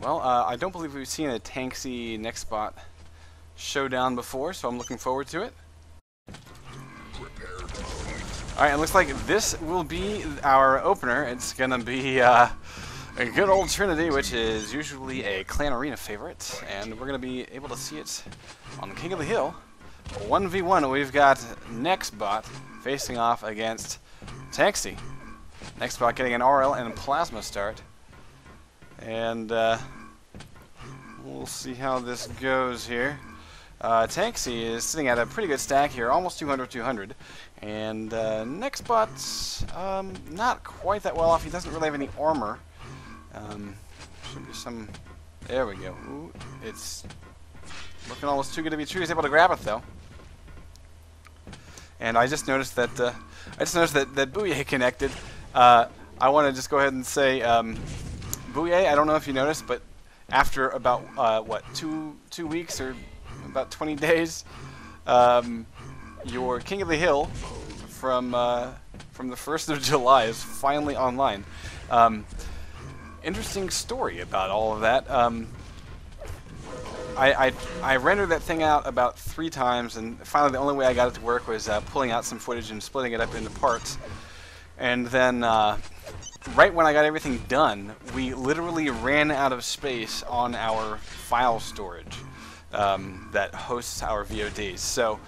Well, I don't believe we've seen a Tanksy Nextbot showdown before, so I'm looking forward to it. Alright, it looks like this will be our opener. It's gonna be a good old Trinity, which is usually a Clan Arena favorite, and we're gonna be able to see it on the King of the Hill. 1v1, we've got Nextbot facing off against Tanksy. Nextbot getting an RL and a Plasma start. And we'll see how this goes here. Tanksy is sitting at a pretty good stack here, almost 200. And Nextbot's not quite that well off. He doesn't really have any armor. Should be some... There we go. Ooh, it's looking almost too good to be true. He's able to grab it though. And I just noticed that that Bouye connected. I want to just go ahead and say, Bouye, I don't know if you noticed, but after about what, two weeks or about 20 days, your King of the Hill from the 1st of July is finally online. Interesting story about all of that. I rendered that thing out about 3 times, and finally the only way I got it to work was pulling out some footage and splitting it up into parts. And then right when I got everything done, we literally ran out of space on our file storage that hosts our VODs. So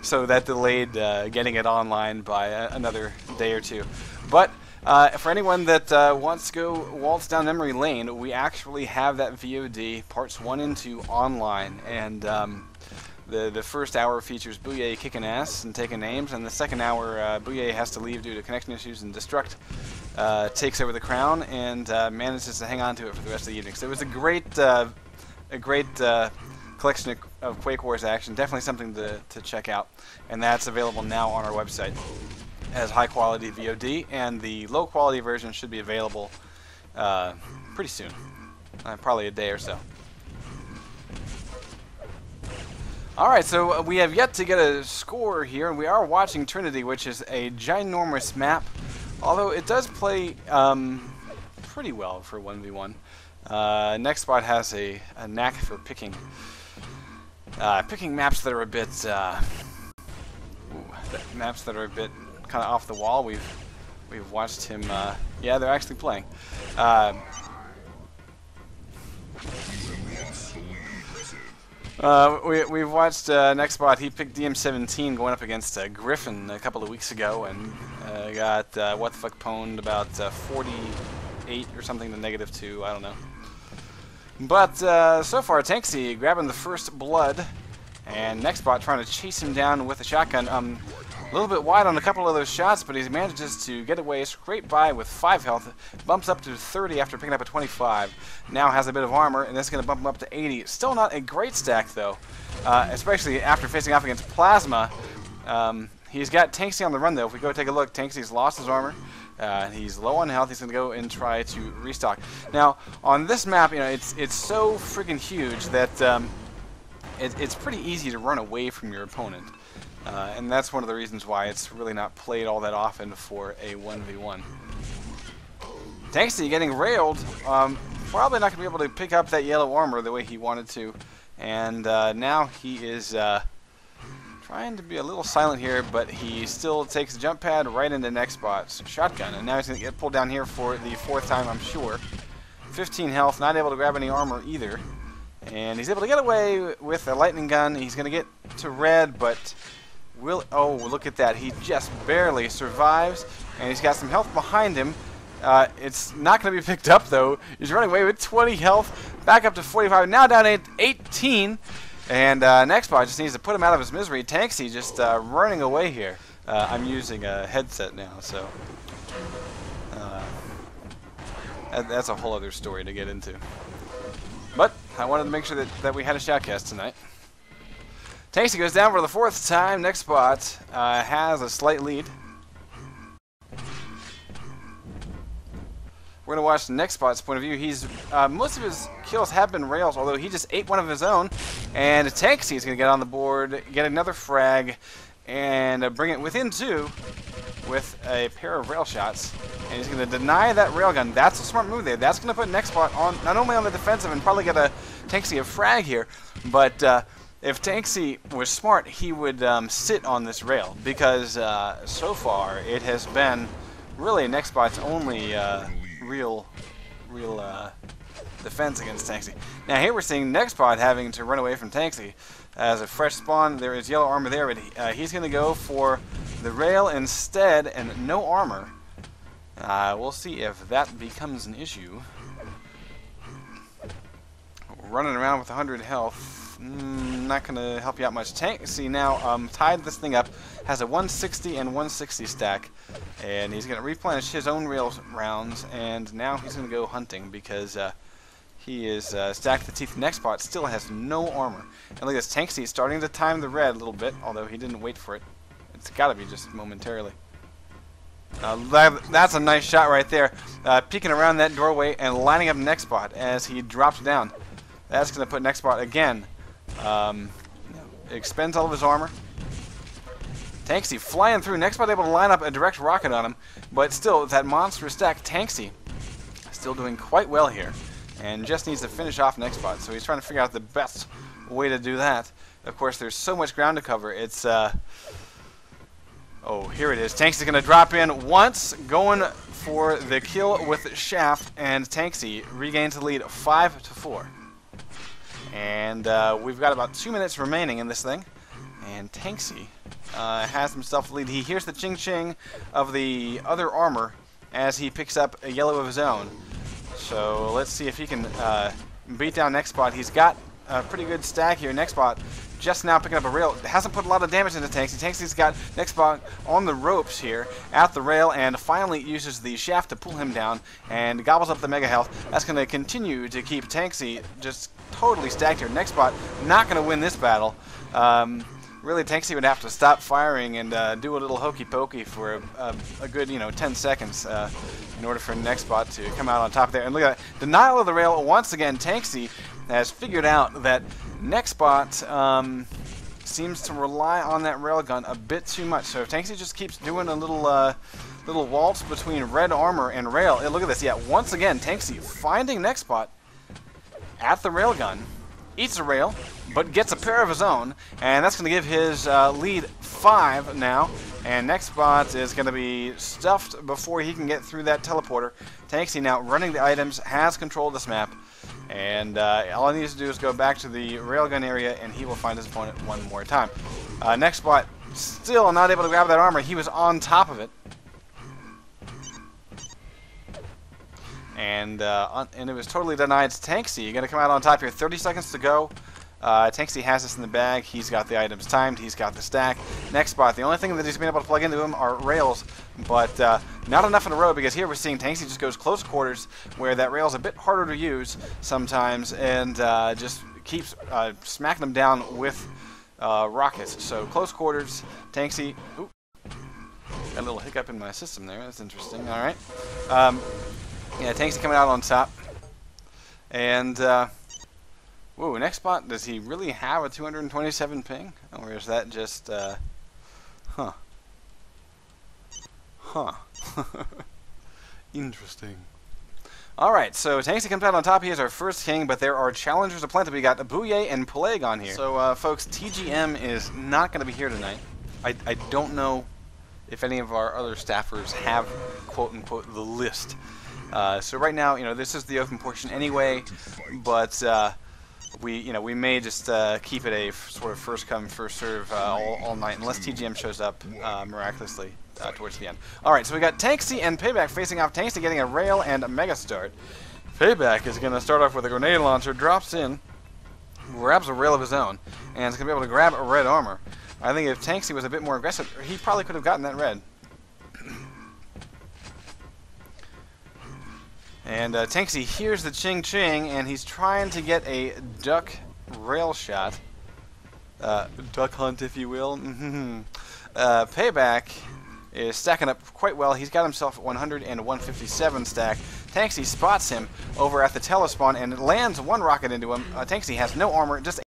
so that delayed getting it online by another day or two. But for anyone that wants to go waltz down memory lane, we actually have that VOD, parts 1 and 2, online. And the first hour features Bouye kicking ass and taking names, and the second hour, Bouye has to leave due to connection issues, and Destruct takes over the crown and manages to hang on to it for the rest of the evening. So it was a great collection of Quake Wars action. Definitely something to check out, and that's available now on our website as high quality VOD, and the low quality version should be available pretty soon, probably a day or so. Alright, so we have yet to get a score here, and we are watching Trinity, which is a ginormous map, although it does play pretty well for 1v1. Nextbot has a knack for picking maps that are a bit kind of off the wall. We've watched him. Yeah, they're actually playing. We've watched Nextbot. He picked DM17 going up against Griffin a couple of weeks ago, and got what the fuck pwned about 48 or something to -2. I don't know. But so far, Tanksy grabbing the first blood, and Nextbot trying to chase him down with a shotgun. A little bit wide on a couple of those shots, but he manages to get away, scrape by with 5 health, bumps up to 30 after picking up a 25. Now has a bit of armor, and that's going to bump him up to 80. Still not a great stack, though, especially after facing off against Plasma. He's got Tanksy on the run, though. If we go take a look, Tanksy's lost his armor. He's low on health. He's going to go and try to restock. Now, on this map, you know, it's so freaking huge that it's pretty easy to run away from your opponent. And that's one of the reasons why it's really not played all that often for a 1v1. Tanksy getting railed, probably not going to be able to pick up that yellow armor the way he wanted to. And now he is trying to be a little silent here, but he still takes the jump pad right into Nextbot's shotgun. And now he's going to get pulled down here for the 4th time, I'm sure. 15 health, not able to grab any armor either. And he's able to get away with a lightning gun. He's going to get to red, but... oh, look at that. He just barely survives, and he's got some health behind him. It's not going to be picked up, though. He's running away with 20 health, back up to 45, now down to 18. And Nextbot just needs to put him out of his misery. Tanksy just running away here. I'm using a headset now, so that's a whole other story to get into. But I wanted to make sure that we had a shoutcast tonight. Tanksy goes down for the 4th time. Nextbot has a slight lead. We're going to watch Nextbot's point of view. He's most of his kills have been rails, although he just ate one of his own. And Tanksy is going to get on the board, get another frag, and bring it within 2 with a pair of rail shots, and he's going to deny that railgun. That's a smart move there. That's going to put Nextbot on, not only on the defensive and probably get a Tanksy a frag here, but if Tanksy was smart, he would sit on this rail, because so far it has been really Nextbot's only real defense against Tanksy. Now here we're seeing Nextbot having to run away from Tanksy. As a fresh spawn, there is yellow armor there, but he's going to go for the rail instead, and no armor. We'll see if that becomes an issue. Running around with 100 health, not going to help you out much. Tanksy now tied this thing up, has a 160 and 160 stack, and he's going to replenish his own rail rounds, and now he's going to go hunting because he is stacked to the teeth. Nextbot still has no armor. And look at this, Tanksy starting to time the red a little bit, although he didn't wait for it. It's got to be just momentarily. That's a nice shot right there. Peeking around that doorway and lining up Nextbot as he drops down. That's going to put Nextbot again. Expends all of his armor. Tanksy flying through. Nextbot able to line up a direct rocket on him, but still, that monstrous stack, Tanksy still doing quite well here, and just needs to finish off Nextbot. So he's trying to figure out the best way to do that. Of course, there's so much ground to cover. It's oh, here it is. Tanksy's going to drop in once, going for the kill with Shaft, and Tanksy regains the lead 5-4. And we've got about 2 minutes remaining in this thing, and Tanksy has himself the lead. He hears the ching-ching of the other armor as he picks up a yellow of his own. So let's see if he can beat down Nextbot. He's got a pretty good stack here. Nextbot just now picking up a rail. Hasn't put a lot of damage into Tanksy. Tanksy's got Nextbot on the ropes here at the rail, and finally uses the shaft to pull him down and gobbles up the mega health. That's going to continue to keep Tanksy just totally stacked here. Nextbot not going to win this battle. Really, Tanksy would have to stop firing and do a little hokey pokey for a good, 10 seconds in order for Nextbot to come out on top there. And look at that. Denial of the rail once again. Tanksy has figured out that Nextbot seems to rely on that railgun a bit too much. So if Tanksy just keeps doing a little waltz between red armor and rail, and look at this. Yeah, once again, Tanksy finding Nextbot at the railgun, eats a rail, but gets a pair of his own, and that's going to give his lead 5 now. And Nextbot is going to be stuffed before he can get through that teleporter. Tanksy now running the items, has control of this map, and all he needs to do is go back to the railgun area, and he will find his opponent one more time. Nextbot still not able to grab that armor. He was on top of it. And it was totally denied to Tanksy. You're going to come out on top here. 30 seconds to go. Tanksy has this in the bag. He's got the items timed. He's got the stack. Nextbot, the only thing that he's been able to plug into him are rails, but not enough in a row, because here we're seeing Tanksy just goes close quarters, where that rail's a bit harder to use sometimes, and just keeps smacking them down with rockets. So close quarters, Tanksy. Ooh, got a little hiccup in my system there. That's interesting. All right. Yeah, Tanksy coming out on top. And, whoa, Nextbot, does he really have a 227 ping? Or is that just, huh. Interesting. Alright, so Tanksy comes out on top. He is our first king, but there are challengers aplenty. We got Bouye and Plague on here. So, folks, TGM is not going to be here tonight. I don't know if any of our other staffers have, quote-unquote, the list. So right now, this is the open portion anyway, but we may just keep it a sort of first come, first serve all night, unless TGM shows up miraculously towards the end. All right, so we got Tanksy and Payback facing off. Tanksy getting a rail and a mega start. Payback is going to start off with a grenade launcher, drops in, grabs a rail of his own, and is going to be able to grab a red armor. I think if Tanksy was a bit more aggressive, he probably could have gotten that red. And Tanksy hears the ching-ching, and he's trying to get a duck rail shot. Duck hunt, if you will. Payback is stacking up quite well. He's got himself 100 and 157 stack. Tanksy spots him over at the telespawn and lands one rocket into him. Tanksy has no armor, just